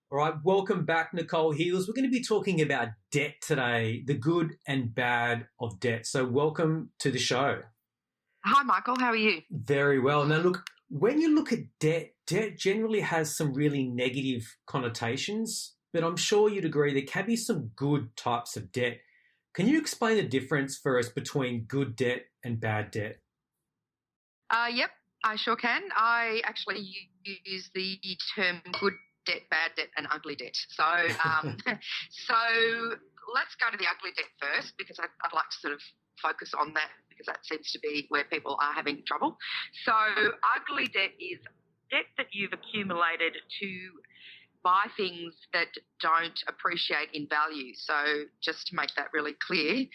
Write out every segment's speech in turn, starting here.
All right, welcome back, Nicole Heals. We're going to be talking about debt today, the good and bad of debt. So, welcome to the show. Hi, Michael. How are you? Very well. Now, look, when you look at debt, debt generally has some really negative connotations, but I'm sure you'd agree there can be some good types of debt. Can you explain the difference for us between good debt and bad debt? Yep, I sure can. I actually use the term good debt, bad debt, and ugly debt. So let's go to the ugly debt first because I'd like to sort of focus on that because that seems to be where people are having trouble. So ugly debt is debt that you've accumulated to buy things that don't appreciate in value. So just to make that really clear,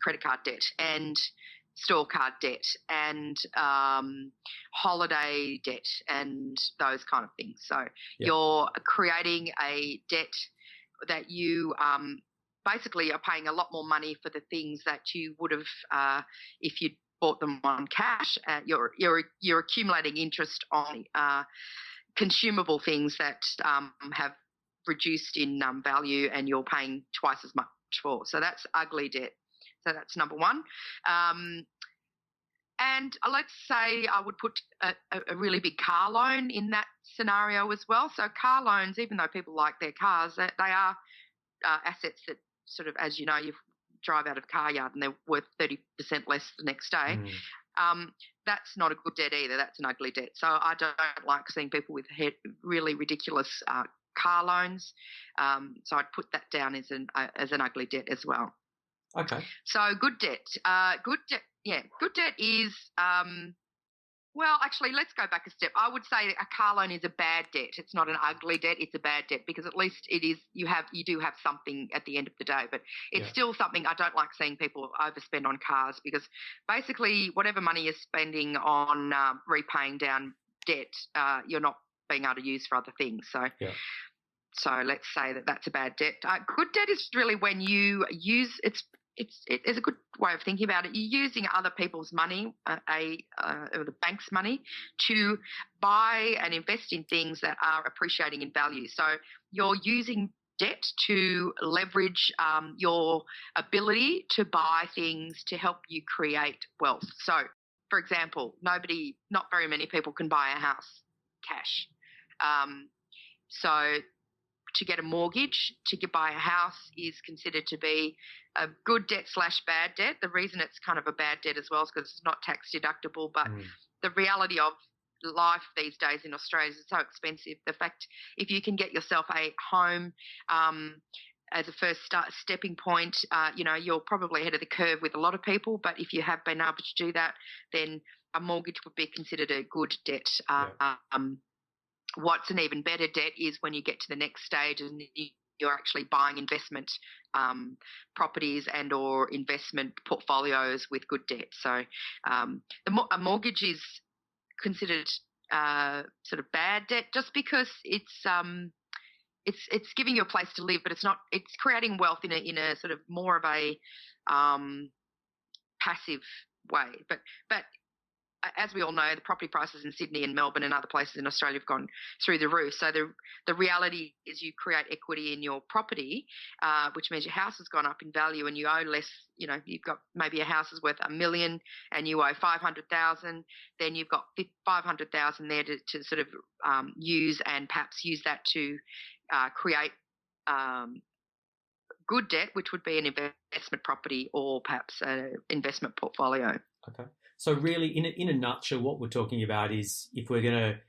credit card debt and store card debt and holiday debt and those kind of things. So you're creating a debt that you basically are paying a lot more money for the things that you would have if you'd bought them on cash. You're accumulating interest on consumable things that have reduced in value and you're paying twice as much for. So that's ugly debt. So that's number one. And let's say I would put a really big car loan in that scenario as well. So car loans, even though people like their cars, they are assets that sort of, as you know, you drive out of a car yard and they're worth 30% less the next day. That's not a good debt either. That's an ugly debt. So I don't like seeing people with really ridiculous car loans. So I'd put that down as an ugly debt as well. Okay. So good debt. Good debt is well, actually, let's go back a step. I would say a car loan is a bad debt. It's not an ugly debt. It's a bad debt because at least it is. You do have something at the end of the day, but it's still something. I don't like seeing people overspend on cars because basically whatever money you're spending on repaying down debt, you're not being able to use for other things. So let's say that that's a bad debt. Good debt is really when you use it's a good way of thinking about it. You're using other people's money, or the bank's money, to buy and invest in things that are appreciating in value. So you're using debt to leverage your ability to buy things to help you create wealth. So, for example, not very many people can buy a house cash. So to get a mortgage to buy a house is considered to be a good debt / bad debt. The reason it's kind of a bad debt as well is because it's not tax deductible, but the reality of life these days in Australia is so expensive. The fact if you can get yourself a home as a first stepping point, you're probably ahead of the curve with a lot of people, but if you have been able to do that, then a mortgage would be considered a good debt. What's an even better debt is when you get to the next stage and you're actually buying investment properties and or investment portfolios with good debt. So a mortgage is considered sort of bad debt just because it's giving you a place to live, but it's creating wealth in a sort of more of a passive way. But as we all know, the property prices in Sydney and Melbourne and other places in Australia have gone through the roof. So the reality is you create equity in your property, which means your house has gone up in value and you owe less. You've got maybe a house is worth $1 million and you owe $500,000. Then you've got $500,000 there to sort of use and perhaps use that to create good debt, which would be an investment property or perhaps an investment portfolio. Okay. So really, in a nutshell, what we're talking about is if we're going to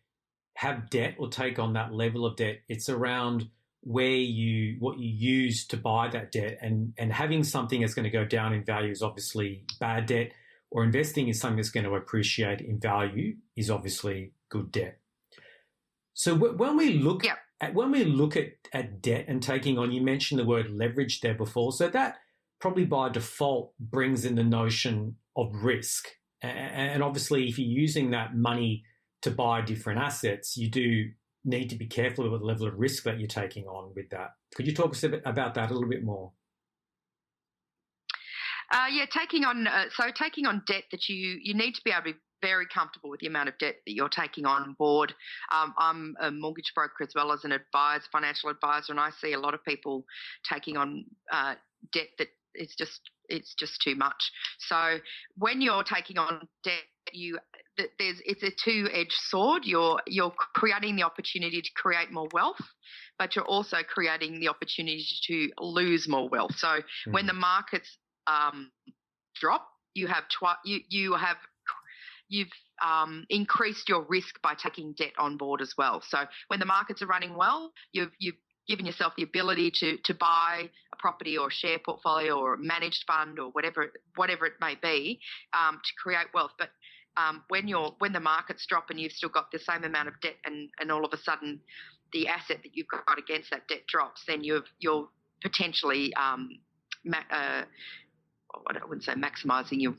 have debt or take on that level of debt, it's around what you use to buy that debt, and having something that's going to go down in value is obviously bad debt, or investing in something that's going to appreciate in value is obviously good debt. So when we look at debt and taking on, you mentioned the word leverage there before, so that probably by default brings in the notion of risk. And obviously, if you're using that money to buy different assets, you do need to be careful with the level of risk that you're taking on with that. Could you talk us about that a little bit more? Taking on debt that you need to be able to very comfortable with the amount of debt that you're taking on board. I'm a mortgage broker as well as an financial advisor, and I see a lot of people taking on debt that it's just too much. So when you're taking on debt, it's a two-edged sword. You're creating the opportunity to create more wealth, but you're also creating the opportunity to lose more wealth. So when the markets drop, you've increased your risk by taking debt on board as well. So when the markets are running well, you've given yourself the ability to buy a property or a share portfolio or a managed fund or whatever it may be, to create wealth. But when the markets drop and you've still got the same amount of debt, and all of a sudden the asset that you've got against that debt drops, then you're potentially I wouldn't say maximising your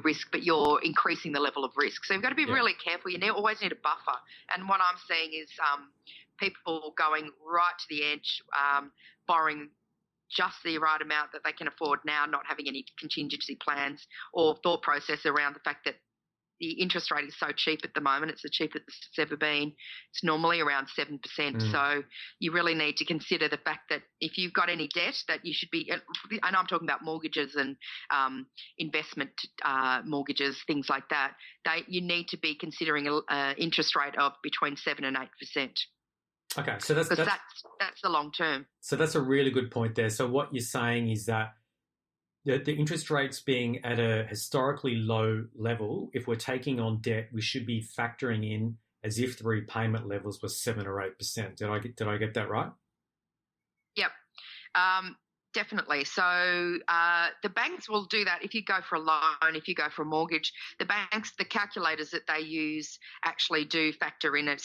risk, but you're increasing the level of risk. So you've got to be really careful. You always need a buffer. And what I'm seeing is people going right to the edge, borrowing just the right amount that they can afford now, not having any contingency plans or thought process around the fact that the interest rate is so cheap at the moment. It's the cheapest it's ever been. It's normally around 7%. So you really need to consider the fact that if you've got any debt, that you should be, and I'm talking about mortgages and investment mortgages, things like that, you need to be considering an interest rate of between 7 and 8%. Okay, so that's the long term. So that's a really good point there. So what you're saying is that the interest rates being at a historically low level, if we're taking on debt, we should be factoring in as if the repayment levels were 7 or 8%. Did I get that right? Yep. Definitely. So the banks will do that if you go for a loan, if you go for a mortgage. The banks, the calculators that they use actually do factor in at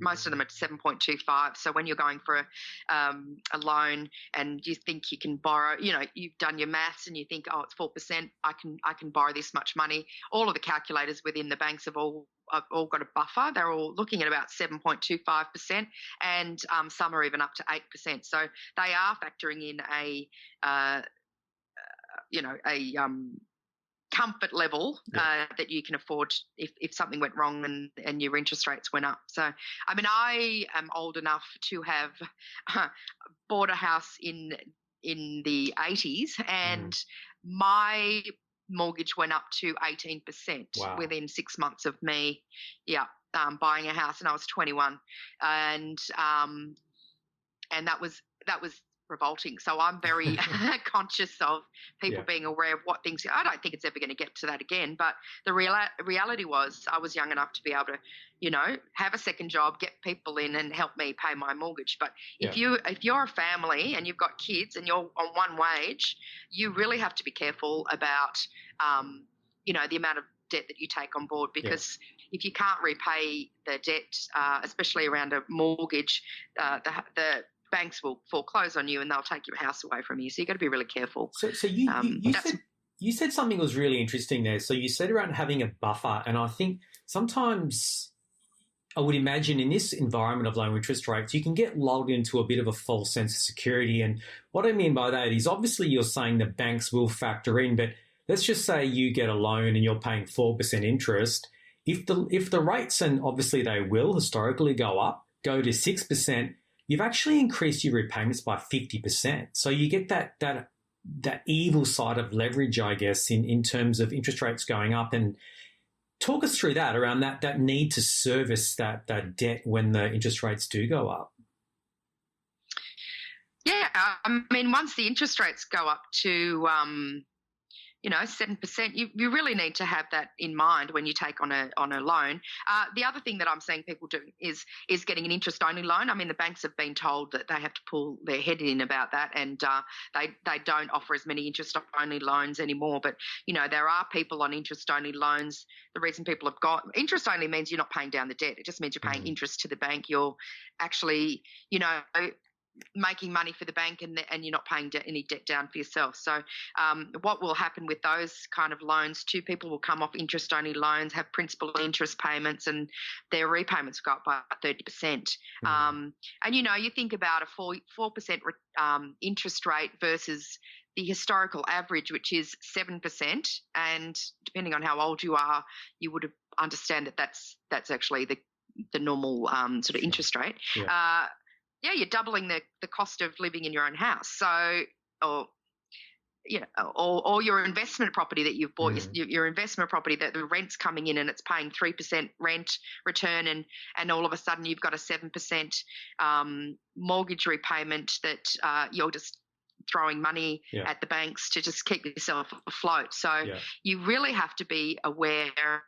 most of them at 7.25. So when you're going for a loan and you think you can borrow, you've done your maths and you think, oh, it's 4%, I can borrow this much money. All of the calculators within the banks have all got a buffer. They're all looking at about 7.25%, and some are even up to 8%. So they are factoring in a comfort level that you can afford if something went wrong and your interest rates went up. So, I mean, I am old enough to have bought a house in the 80s, and my mortgage went up to 18% within 6 months of me buying a house, and I was 21, and that was revolting. So I'm very conscious of people being aware of what things. I don't think it's ever going to get to that again, but the reality was I was young enough to be able to have a second job, get people in and help me pay my mortgage. But if you're a family and you've got kids and you're on one wage, you really have to be careful about the amount of debt that you take on board, because if you can't repay the debt, especially around a mortgage, the banks will foreclose on you and they'll take your house away from you. So you've got to be really careful. So you said something was really interesting there. So you said around having a buffer, and I think sometimes I would imagine in this environment of low interest rates, you can get lulled into a bit of a false sense of security. And what I mean by that is obviously you're saying the banks will factor in, but let's just say you get a loan and you're paying 4% interest. If the rates, and obviously they will historically go to 6%, you've actually increased your repayments by 50%. So you get that evil side of leverage, I guess, in terms of interest rates going up. And talk us through that, around that need to service that debt when the interest rates do go up. Yeah, I mean, once the interest rates go up to 7%, you really need to have that in mind when you take on a loan. The other thing that I'm seeing people do is getting an interest-only loan. I mean, the banks have been told that they have to pull their head in about that, and they don't offer as many interest-only loans anymore. But, there are people on interest-only loans. The reason people have got interest-only means you're not paying down the debt. It just means you're paying interest to the bank. You're actually, making money for the bank and you're not paying any debt down for yourself. So what will happen with those kind of loans too, people will come off interest-only loans, have principal and interest payments, and their repayments go up by 30%. And, you think about a 4% interest rate versus the historical average, which is 7%. And depending on how old you are, you would understand that that's actually the normal sort of interest rate. You're doubling the cost of living in your own house. So, or your investment property that you've bought, your investment property that the rent's coming in and it's paying 3% rent return, and all of a sudden you've got a 7% mortgage repayment that you're just throwing money at the banks to just keep yourself afloat. So you really have to be aware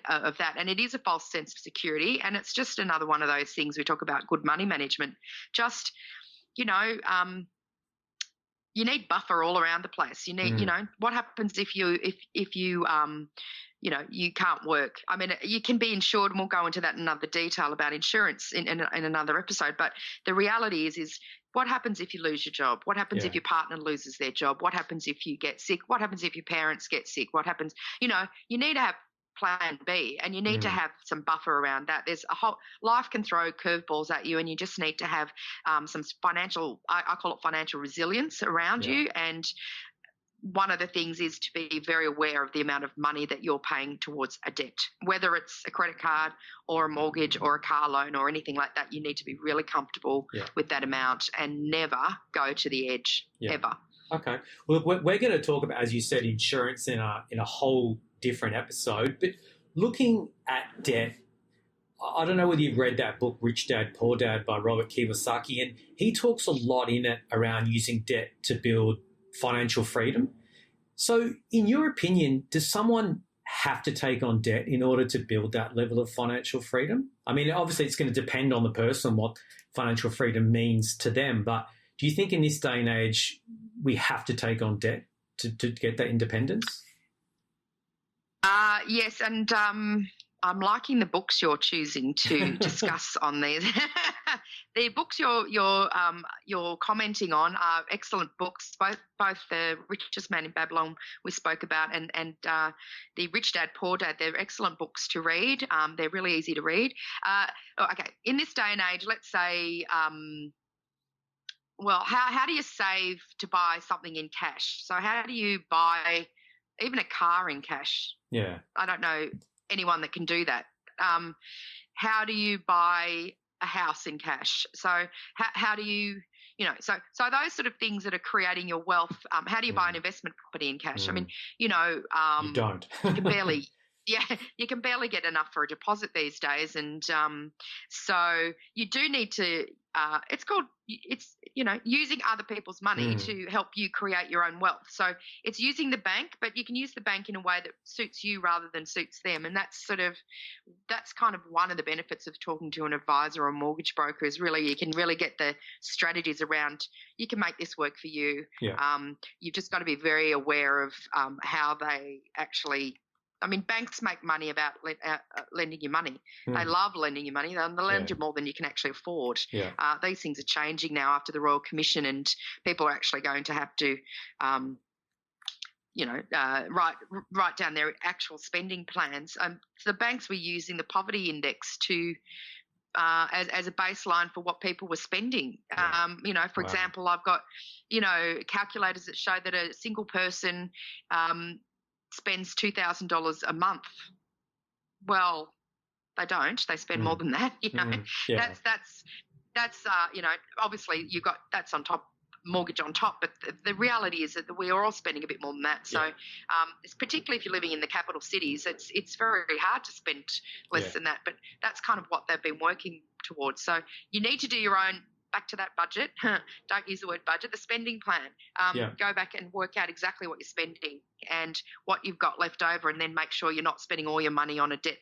of that. And it is a false sense of security. And it's just another one of those things we talk about, good money management. Just, you need buffer all around the place. You need, what happens if you you can't work? I mean, you can be insured, and we'll go into that in another detail about insurance in another episode. But the reality is what happens if you lose your job? What happens if your partner loses their job? What happens if you get sick? What happens if your parents get sick? What happens? You need to have plan B, and you need to have some buffer around that. There's a whole life can throw curveballs at you, and you just need to have some financial, I call it financial resilience around you. And one of the things is to be very aware of the amount of money that you're paying towards a debt, whether it's a credit card or a mortgage or a car loan or anything like that. You need to be really comfortable with that amount and never go to the edge, ever. Okay. Well, we're going to talk about, as you said, insurance in a whole different episode. But looking at debt, I don't know whether you've read that book, Rich Dad, Poor Dad by Robert Kiyosaki, and he talks a lot in it around using debt to build financial freedom. So in your opinion, does someone have to take on debt in order to build that level of financial freedom? I mean, obviously it's going to depend on the person what financial freedom means to them, but do you think in this day and age we have to take on debt to get that independence? Yes, and I'm liking the books you're choosing to discuss on these. The books you're commenting on are excellent books. Both the Richest Man in Babylon we spoke about and the Rich Dad Poor Dad. They're excellent books to read. They're really easy to read. Okay, in this day and age, let's say, how do you save to buy something in cash? So how do you buy even a car in cash? Yeah, I don't know anyone that can do that. How do you buy a house in cash? So how do you, so those sort of things that are creating your wealth, how do you buy an investment property in cash? I mean, you don't. You can barely, you can barely get enough for a deposit these days. And so you do need to, it's using other people's money to help you create your own wealth. So it's using the bank, but you can use the bank in a way that suits you rather than suits them. And that's kind of one of the benefits of talking to an advisor or a mortgage broker is really you can really get the strategies around you can make this work for you. Yeah. You've just got to be very aware of how they actually – I mean, banks make money about lending you money. They love lending you money. They lend you more than you can actually afford. Yeah. These things are changing now after the Royal Commission, and people are actually going to have to, write down their actual spending plans. So the banks were using the poverty index to as a baseline for what people were spending. For example, I've got, calculators that show that a single person spends $2,000 a month. Well, they don't. They spend more than that. That's obviously you've got that's on top, mortgage on top. But the reality is that we are all spending a bit more than that. So, it's particularly if you're living in the capital cities, it's very hard to spend less than that. But that's kind of what they've been working towards. So you need to do your own. Back to that budget. Don't use the word budget. The spending plan. Go back and work out exactly what you're spending and what you've got left over, and then make sure you're not spending all your money on a debt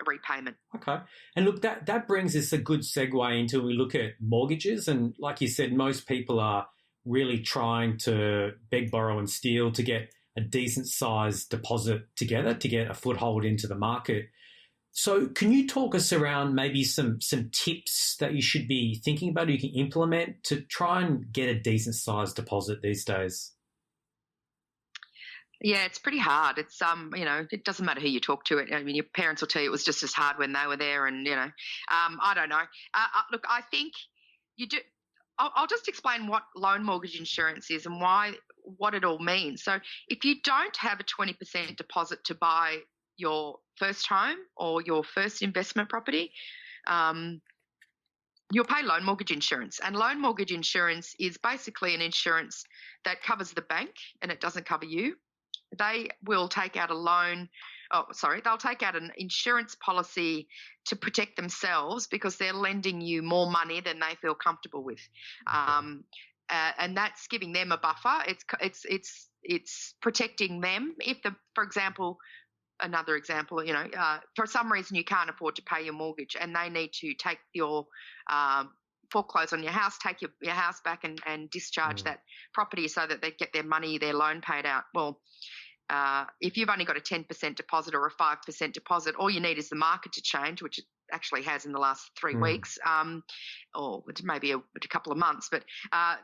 repayment. Okay. And look, that brings us a good segue into we look at mortgages. And like you said, most people are really trying to beg, borrow and steal to get a decent sized deposit together to get a foothold into the market. So can you talk us around maybe some tips that you should be thinking about or you can implement to try and get a decent sized deposit these days? Yeah, it's pretty hard. It's it doesn't matter who you talk to. I mean, your parents will tell you it was just as hard when they were there, and I don't know. Look, I think you do. I'll just explain what loan mortgage insurance is and what it all means. So, if you don't have a 20% deposit to buy your first home or your first investment property, um, you'll pay loan mortgage insurance. And loan mortgage insurance is basically an insurance that covers the bank and it doesn't cover you. They will take out a loan. Oh, sorry, they'll take out an insurance policy to protect themselves because they're lending you more money than they feel comfortable with, and that's giving them a buffer. It's protecting them if for example, another example, for some reason you can't afford to pay your mortgage and they need to take your foreclose on your house, take your house back and discharge that property so that they get their loan paid out. Well, if you've only got a 10% deposit or a 5% deposit, all you need is the market to change, which it actually has in the last 3 weeks, or maybe a couple of months. But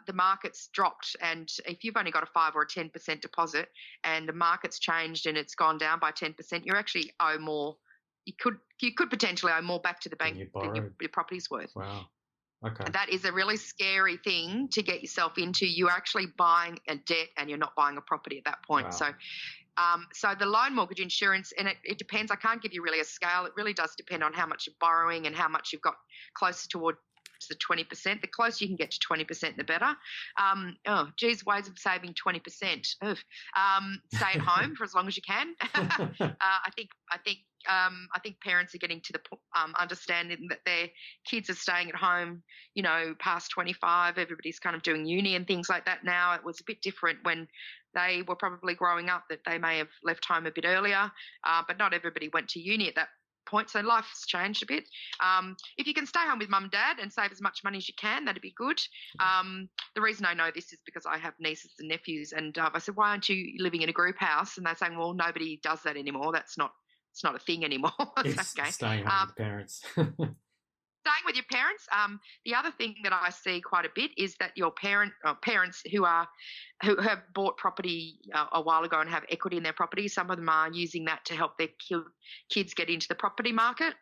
the market's dropped, and if you've only got a 5 or a 10% deposit, and the market's changed and it's gone down by 10%, you actually owe more. You could potentially owe more back to the bank than your property's worth. Wow. Okay. That is a really scary thing to get yourself into. You're actually buying a debt and you're not buying a property at that point. Wow. So the loan mortgage insurance, and it depends. I can't give you really a scale. It really does depend on how much you're borrowing and how much you've got closer toward the 20%. The closer you can get to 20%, the better. Ways of saving 20%. Stay at home for as long as you can. I think parents are getting to the understanding that their kids are staying at home, past 25. Everybody's kind of doing uni and things like that now. It was a bit different when they were probably growing up, that they may have left home a bit earlier, but not everybody went to uni at that point. So life's changed a bit. If you can stay home with mum and dad and save as much money as you can, that'd be good. The reason I know this is because I have nieces and nephews, and I said, why aren't you living in a group house? And they're saying, well, nobody does that anymore. It's not a thing anymore. It's okay. Staying home with parents. Staying with your parents. The other thing that I see quite a bit is that your parents who have bought property a while ago and have equity in their property, some of them are using that to help their kids get into the property market.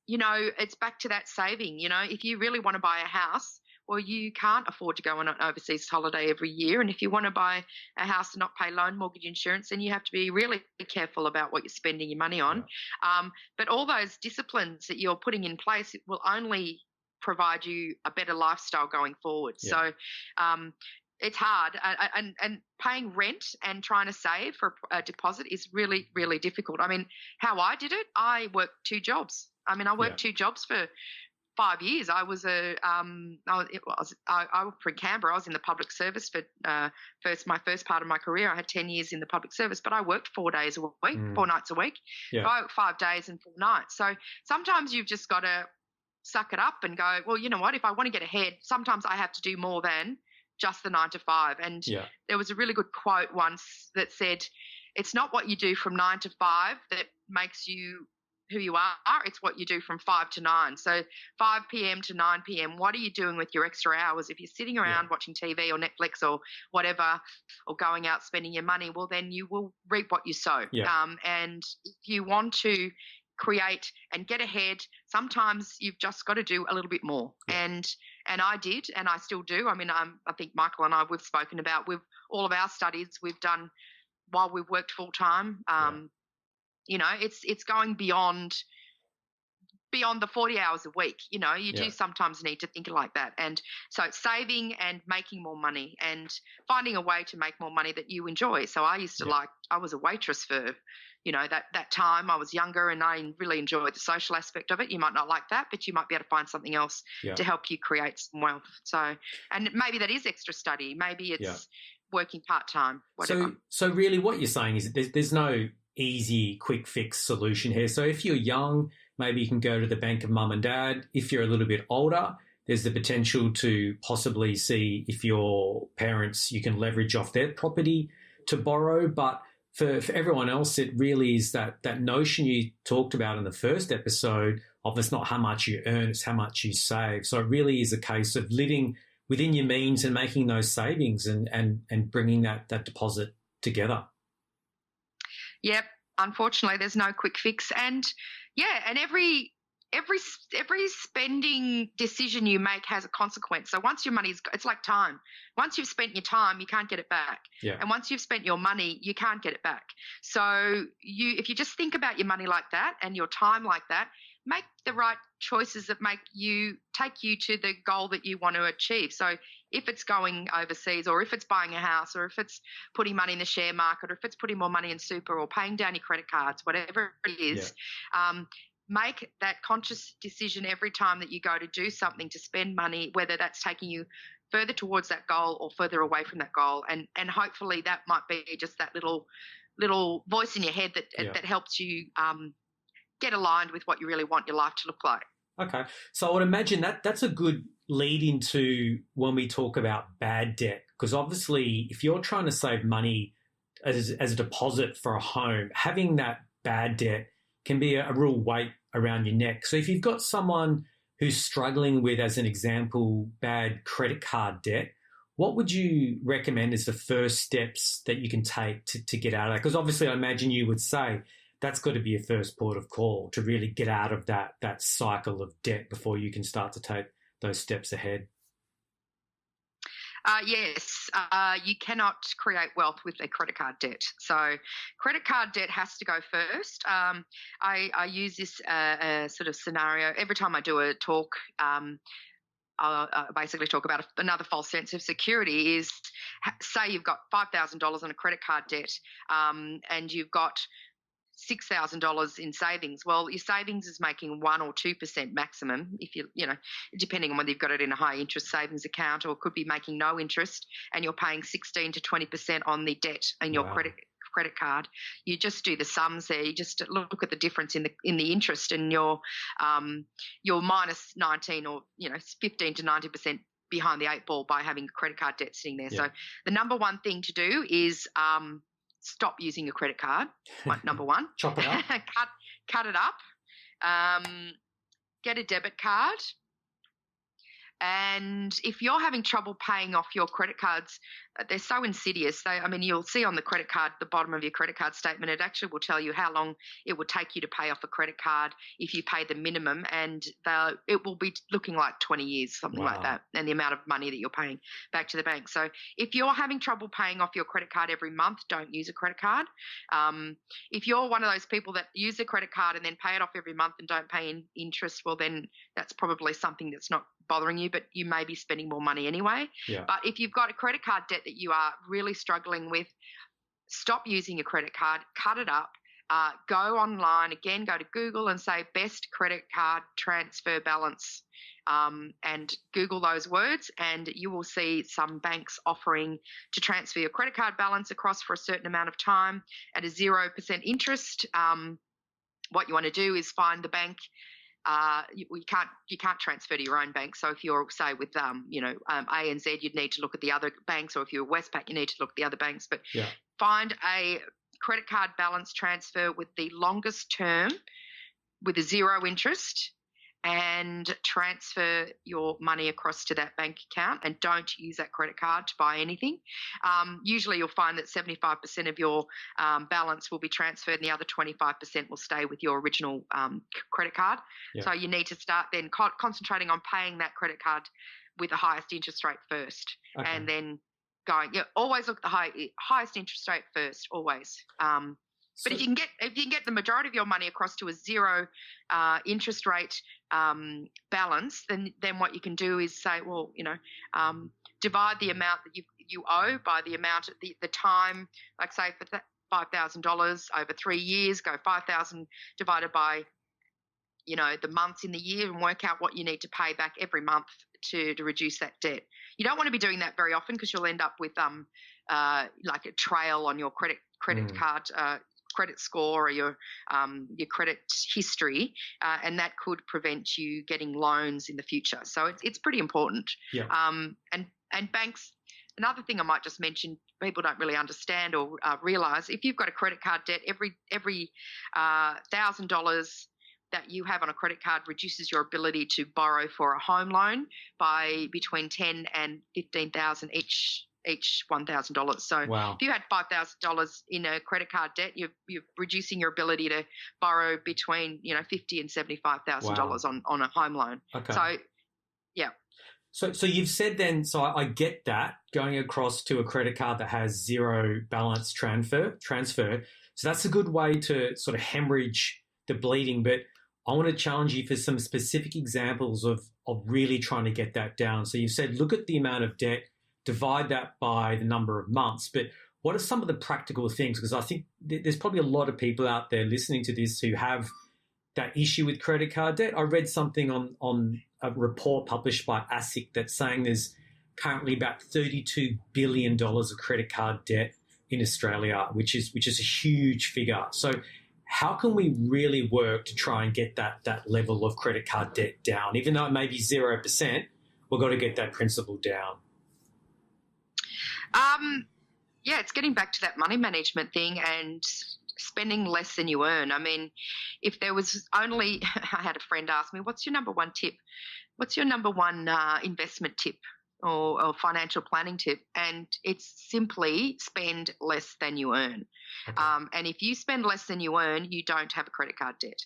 It's back to that saving. If you really want to buy a house, well, you can't afford to go on an overseas holiday every year. And if you want to buy a house and not pay loan mortgage insurance, then you have to be really careful about what you're spending your money on. Yeah. But all those disciplines that you're putting in place will only provide you a better lifestyle going forward. Yeah. So it's hard. And paying rent and trying to save for a deposit is really, really difficult. I mean, how I did it, I worked 2 jobs. I worked 2 jobs for 5 years. I was I worked for Canberra. I was in the public service for my first part of my career. I had 10 years in the public service, but I worked 4 days a week, 4 nights a week. Yeah. I worked 5 days and 4 nights. So sometimes you've just got to suck it up and go, well, you know what? If I want to get ahead, sometimes I have to do more than just the 9 to 5. And there was a really good quote once that said, it's not what you do from 9 to 5 that makes you who you are, it's what you do from 5 to 9. So 5 p.m. to 9 p.m., what are you doing with your extra hours? If you're sitting around watching TV or Netflix or whatever, or going out spending your money, well, then you will reap what you sow. Yeah. And if you want to create and get ahead, sometimes you've just got to do a little bit more. Yeah. And I did, and I still do. I think Michael and I, we've spoken about all of our studies we've done while we've worked full time. It's going beyond the 40 hours a week. You do sometimes need to think like that. And so saving and making more money and finding a way to make more money that you enjoy. So I used to I was a waitress for, that time. I was younger and I really enjoyed the social aspect of it. You might not like that, but you might be able to find something else to help you create some wealth. So, and maybe that is extra study. Maybe it's working part-time, whatever. So really what you're saying is that there's no easy, quick fix solution here. So if you're young, maybe you can go to the bank of mum and dad. If you're a little bit older, there's the potential to possibly see if your parents, you can leverage off their property to borrow. But for everyone else, it really is that notion you talked about in the first episode of it's not how much you earn, it's how much you save. So it really is a case of living within your means and making those savings and bringing that deposit together. Yep. Unfortunately, there's no quick fix, and every spending decision you make has a consequence. So once your money's, it's like time. Once you've spent your time, you can't get it back. Yeah. And once you've spent your money, you can't get it back. So if you just think about your money like that and your time like that, make the right choices that take you to the goal that you want to achieve. So if it's going overseas, or if it's buying a house, or if it's putting money in the share market, or if it's putting more money in super, or paying down your credit cards, whatever it is, make that conscious decision every time that you go to do something, to spend money, whether that's taking you further towards that goal or further away from that goal. And hopefully that might be just that little voice in your head that helps you get aligned with what you really want your life to look like. Okay. So I would imagine that's a good lead into when we talk about bad debt, because obviously if you're trying to save money as a deposit for a home, having that bad debt can be a real weight around your neck. So if you've got someone who's struggling with, as an example, bad credit card debt, what would you recommend as the first steps that you can take to get out of that? Because obviously I imagine you would say that's got to be your first port of call to really get out of that cycle of debt before you can start to take those steps ahead. Yes, you cannot create wealth with a credit card debt. So credit card debt has to go first. I use this sort of scenario every time I do a talk. I basically talk about another false sense of security is, say you've got $5,000 on a credit card debt, and you've got $6,000 in savings. Well, your savings is making 1 or 2% maximum, if depending on whether you've got it in a high interest savings account, or could be making no interest, and you're paying 16 to 20% on the debt in your credit card. You just do the sums there. You just look at the difference in the interest, and you're minus 19 or 15 to 90% behind the 8 ball by having a credit card debt sitting there. Yeah. So the number one thing to do is stop using your credit card. Number one. Chop it up. cut it up. Get a debit card. And if you're having trouble paying off your credit cards, they're so insidious. You'll see on the credit card, the bottom of your credit card statement, it actually will tell you how long it would take you to pay off a credit card if you pay the minimum, and it will be looking like 20 years, something like that, and the amount of money that you're paying back to the bank. So if you're having trouble paying off your credit card every month, don't use a credit card. If you're one of those people that use a credit card and then pay it off every month and don't pay in interest, well, then that's probably something that's not bothering you, but you may be spending more money anyway. Yeah. But if you've got a credit card debt that you are really struggling with, stop using your credit card, cut it up, go online, again, go to Google and say best credit card transfer balance, and Google those words, and you will see some banks offering to transfer your credit card balance across for a certain amount of time at a 0% interest. What you want to do is find the bank. You can't transfer to your own bank. So if you're, say, with ANZ, you'd need to look at the other banks, or if you're Westpac, you need to look at the other banks. But find a credit card balance transfer with the longest term, with a 0 interest, and transfer your money across to that bank account, and don't use that credit card to buy anything. Usually you'll find that 75% of your balance will be transferred, and the other 25% will stay with your original credit card. Yeah. So you need to start then concentrating on paying that credit card with the highest interest rate first, and then going. Always look at the highest interest rate first, always. But if you can get the majority of your money across to a 0 interest rate balance, then what you can do is say, well, divide the amount that you owe by the amount of the time. Like, say, for $5,000 over 3 years, go 5,000 divided by the months in the year, and work out what you need to pay back every month to reduce that debt. You don't want to be doing that very often, because you'll end up with like a trail on your credit card. Credit score, or your credit history, and that could prevent you getting loans in the future. So it's pretty important. Yeah. And banks another thing I might just mention, people don't really understand or realise, if you've got a credit card debt, every $1,000 that you have on a credit card reduces your ability to borrow for a home loan by between 10 and 15,000 each $1,000. So Wow. if you had $5,000 in a credit card debt, you're reducing your ability to borrow between $50,000 and $75,000 on a home loan. Okay. So yeah. So you've said then, so I get that, going across to a credit card that has zero balance transfer. So that's a good way to sort of hemorrhage the bleeding. But I want to challenge you for some specific examples of really trying to get that down. So you said, look at the amount of debt, divide that by the number of months. But what are some of the practical things? Because I think there's probably a lot of people out there listening to this who have that issue with credit card debt. I read something on a report published by ASIC that's saying there's currently about $32 billion of credit card debt in Australia, which is a huge figure. So how can we really work to try and get that level of credit card debt down? Even though it may be 0%, we've got to get that principal down. Yeah, it's getting back to that money management thing and spending less than you earn. I mean, if there was only, I had a friend ask me, what's your number one tip? What's your number one investment tip or financial planning tip? And it's simply spend less than you earn. Okay. And if you spend less than you earn, you don't have a credit card debt.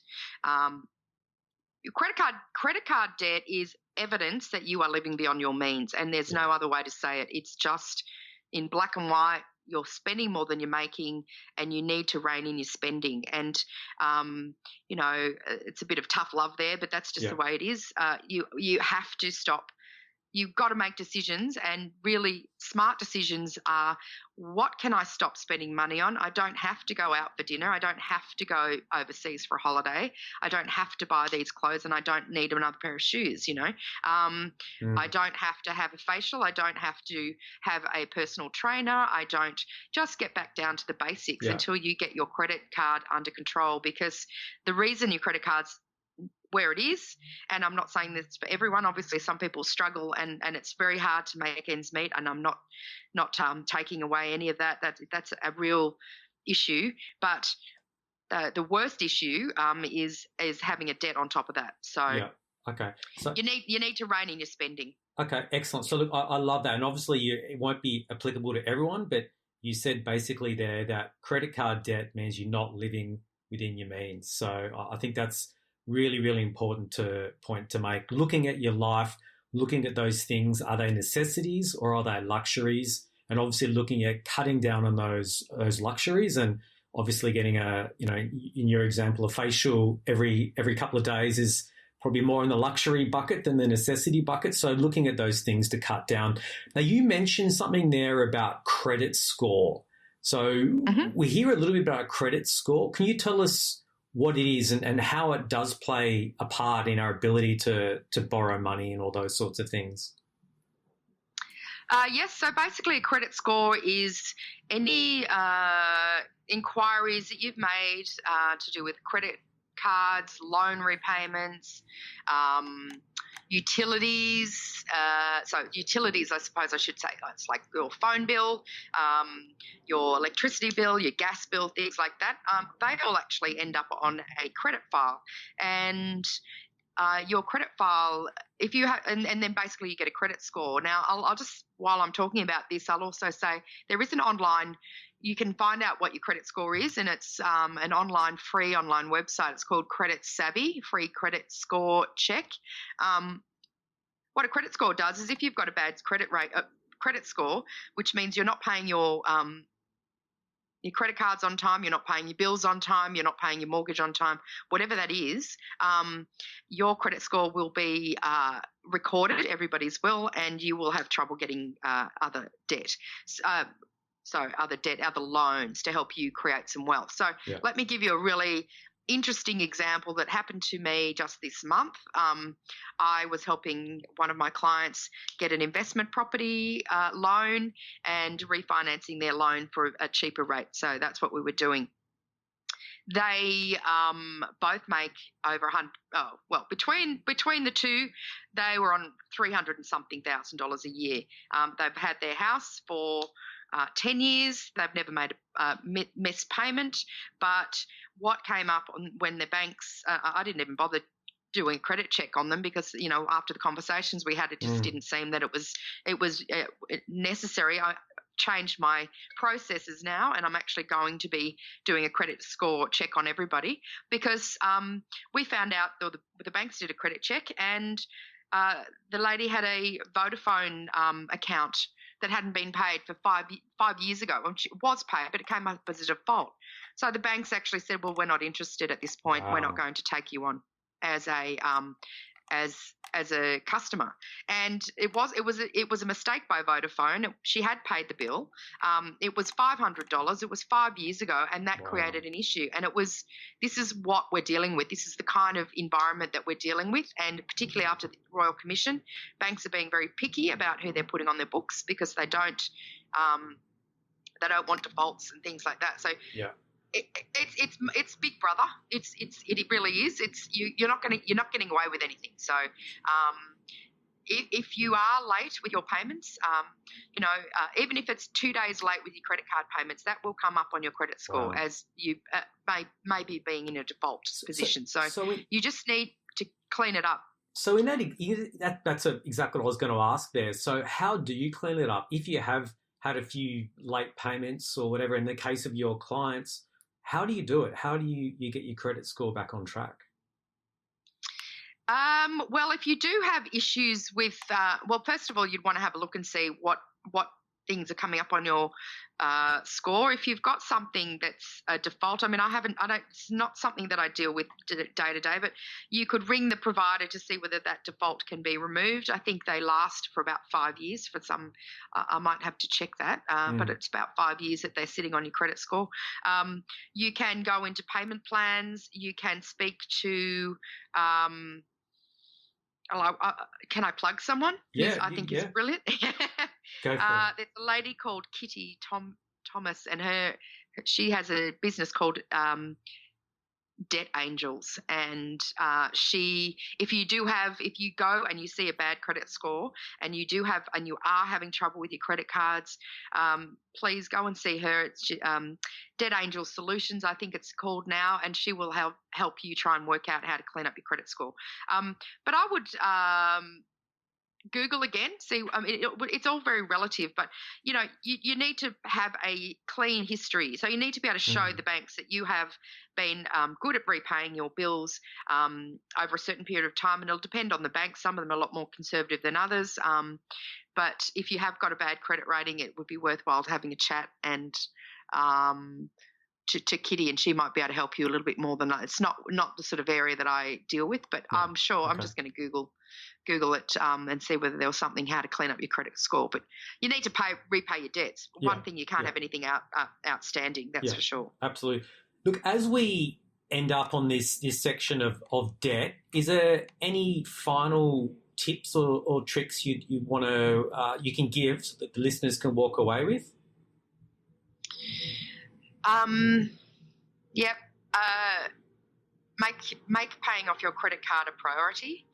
Your credit card debt is evidence that you are living beyond your means, and there's no other way to say it. It's just in black and white. You're spending more than you're making, and you need to rein in your spending. And it's a bit of tough love there, but that's just the way it is. You have to stop. You've got to make decisions, and really smart decisions are, what can I stop spending money on? I don't have to go out for dinner. I don't have to go overseas for a holiday. I don't have to buy these clothes, and I don't need another pair of shoes, I don't have to have a facial. I don't have to have a personal trainer. I don't. Just get back down to the basics until you get your credit card under control, because the reason your credit card's where it is, and I'm not saying this for everyone. Obviously, some people struggle, and it's very hard to make ends meet. And I'm not taking away any of that. That's a real issue. But the worst issue is having a debt on top of that. So okay. So you need to rein in your spending. Okay, excellent. So look, I love that, and obviously it won't be applicable to everyone, but you said basically there that credit card debt means you're not living within your means. So I think that's really, really important point to make. Looking at your life, looking at those things, are they necessities or are they luxuries? And obviously looking at cutting down on those luxuries, and obviously getting in your example, a facial every couple of days is probably more in the luxury bucket than the necessity bucket. So looking at those things to cut down. Now, you mentioned something there about credit score. So we hear a little bit about credit score. Can you tell us what it is and how it does play a part in our ability to borrow money and all those sorts of things? Yes, so basically a credit score is any inquiries that you've made to do with credit cards, loan repayments, utilities. So utilities, I suppose I should say, it's like your phone bill, your electricity bill, your gas bill, things like that. They all actually end up on a credit file. And your credit file, if you have, and then basically you get a credit score. Now, I'll just, while I'm talking about this, I'll also say there is an online, you can find out what your credit score is, and it's an free online website. It's called Credit Savvy, free credit score check. What a credit score does is, if you've got a bad credit score, which means you're not paying your credit cards on time, you're not paying your bills on time, you're not paying your mortgage on time, whatever that is, your credit score will be recorded, everybody's will, and you will have trouble getting other debt. Other loans to help you create some wealth. So let me give you a really interesting example that happened to me just this month. I was helping one of my clients get an investment property loan and refinancing their loan for a cheaper rate. So that's what we were doing. They both make over 100. Oh, well, between the two, they were on 300 and something $1,000 a year. They've had their house for 10 years. They've never made a missed payment. But what came up when the banks, I didn't even bother doing a credit check on them because, after the conversations we had, it just didn't seem that it was necessary. I changed my processes now, and I'm actually going to be doing a credit score check on everybody because we found out, or the banks did a credit check, and the lady had a Vodafone account that hadn't been paid for 5 years ago. Well, she was paid, but it came up as a default. So the banks actually said, well, we're not interested at this point. We're not going to take you on as a customer. And it was a mistake by Vodafone. She had paid the bill. It was $500. It was 5 years ago, and that created an issue. And this is what we're dealing with. This is the kind of environment that we're dealing with, and particularly after the Royal Commission, banks are being very picky about who they're putting on their books because they don't want defaults and things like that. So yeah. It's Big Brother. It really is. You're not getting away with anything. So if you are late with your payments, even if it's 2 days late with your credit card payments, that will come up on your credit score as you maybe being in a default position. So you just need to clean it up. So in that's exactly what I was going to ask there. So how do you clean it up if you have had a few late payments or whatever? In the case of your clients, how do you do it? How do you get your credit score back on track? Well, if you do have issues with, first of all, you'd want to have a look and see what things are coming up on your score. If you've got something that's a default, it's not something that I deal with day to day, but you could ring the provider to see whether that default can be removed. I think they last for about 5 years for some. I might have to check that, but it's about 5 years that they're sitting on your credit score. You can go into payment plans. You can speak to. Hello, can I plug someone? Yeah, I think is brilliant. Go for it. There's a lady called Kitty Thomas, and she has a business called Debt Angels, and if you go and you see a bad credit score and you are having trouble with your credit cards, please go and see her. It's Debt Angels Solutions, I think it's called now, and she will help you try and work out how to clean up your credit score. But I would Google again. See, it's all very relative, but you need to have a clean history. So you need to be able to show the banks that you have been good at repaying your bills over a certain period of time, and it'll depend on the bank. Some of them are a lot more conservative than others. But if you have got a bad credit rating, it would be worthwhile having a chat and to Kitty, and she might be able to help you a little bit more than that. It's not the sort of area that I deal with, but I'm sure. I'm just going to Google it and see whether there was something how to clean up your credit score. But you need to repay your debts. One thing, you can't have anything outstanding. That's for sure. Absolutely. Look, as we end up on this section of debt, is there any final tips or tricks you want to you can give so that the listeners can walk away with? Yep. Make paying off your credit card a priority.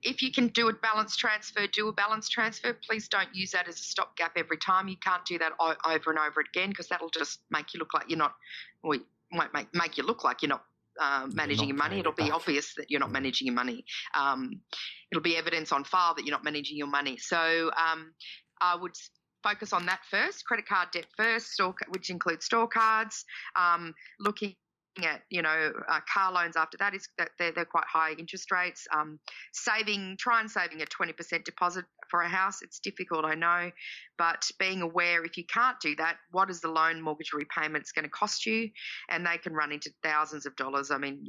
If you can do a balance transfer, do a balance transfer. Please don't use that as a stopgap every time. You can't do that over and over again because that'll just make you look like you're not. Well, it won't make you look like you're not managing your money. It'll be obvious that you're not managing your money. It'll be evidence on file that you're not managing your money. So I would focus on that first, credit card debt first, which includes store cards, looking at car loans after that is that they're quite high interest rates. Try and saving a 20% deposit for a house. It's difficult, I know, but being aware if you can't do that, what is the loan mortgage repayments going to cost you? And they can run into thousands of dollars. I mean,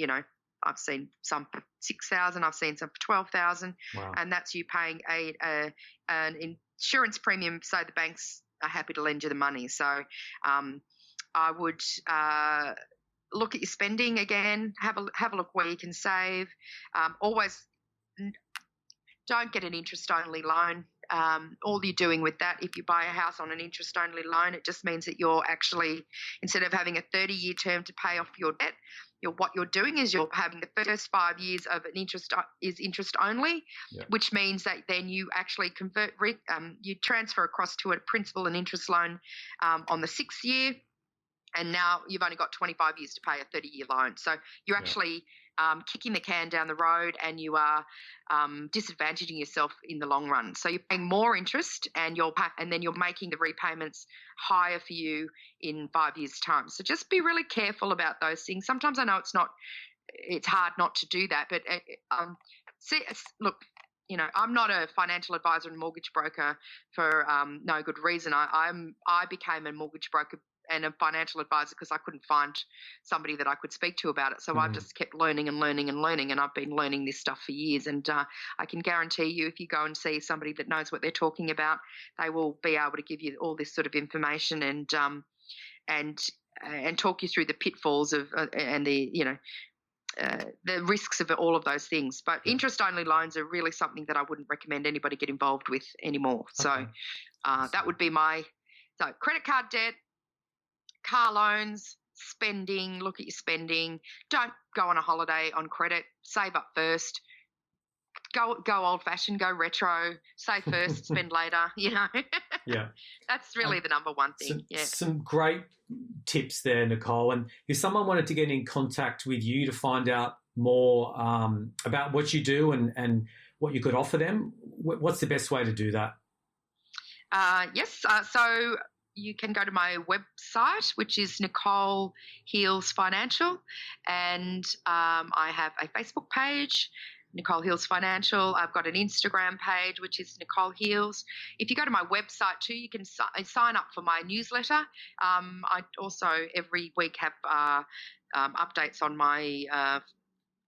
I've seen some for $6,000, I've seen some for $12,000, and that's you paying an insurance premium, so the banks are happy to lend you the money. So I would look at your spending again, have a look where you can save. Always don't get an interest-only loan. all you're doing with that, if you buy a house on an interest-only loan, it just means that you're actually, instead of having a 30-year term to pay off your debt, what you're doing is you're having the first 5 years of an interest only, which means that then you actually you transfer across to a principal and interest loan on the 6th year. And now you've only got 25 years to pay a 30-year loan. So you're actually kicking the can down the road, and you are disadvantaging yourself in the long run. So you're paying more interest, and then you're making the repayments higher for you in 5 years' time. So just be really careful about those things. Sometimes I know it's hard not to do that, but look, I'm not a financial advisor and mortgage broker for no good reason. I became a mortgage broker and a financial advisor because I couldn't find somebody that I could speak to about it. So I've just kept learning and learning and learning, and I've been learning this stuff for years. And I can guarantee you, if you go and see somebody that knows what they're talking about, they will be able to give you all this sort of information and talk you through the pitfalls of and the risks of all of those things. But interest-only loans are really something that I wouldn't recommend anybody get involved with anymore. So that would be so credit card debt, car loans, spending. Look at your spending. Don't go on a holiday on credit. Save up first. Go old-fashioned. Go retro. Save first, spend later. Yeah. That's really the number one thing. Some great tips there, Nicole. And if someone wanted to get in contact with you to find out more about what you do and what you could offer them, what's the best way to do that? Yes. So you can go to my website, which is Nicole Heals Financial, and I have a Facebook page, Nicole Heals Financial. I've got an Instagram page, which is Nicole Heals. If you go to my website too, you can sign up for my newsletter. I also every week have updates on my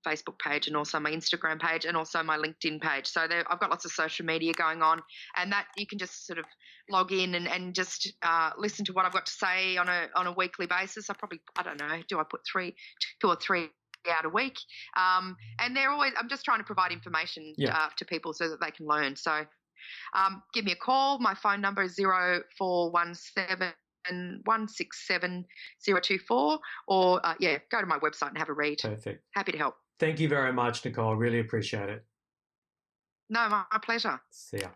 Facebook page and also my Instagram page and also my LinkedIn page. So I've got lots of social media going on, and that you can just sort of log in and just listen to what I've got to say on a weekly basis. I don't know, do I put 2 or 3 out a week? And I'm just trying to provide information to people so that they can learn. So give me a call. My phone number is 0417 167 024, or go to my website and have a read. Perfect. Happy to help. Thank you very much, Nicole. I really appreciate it. No, my pleasure. See ya.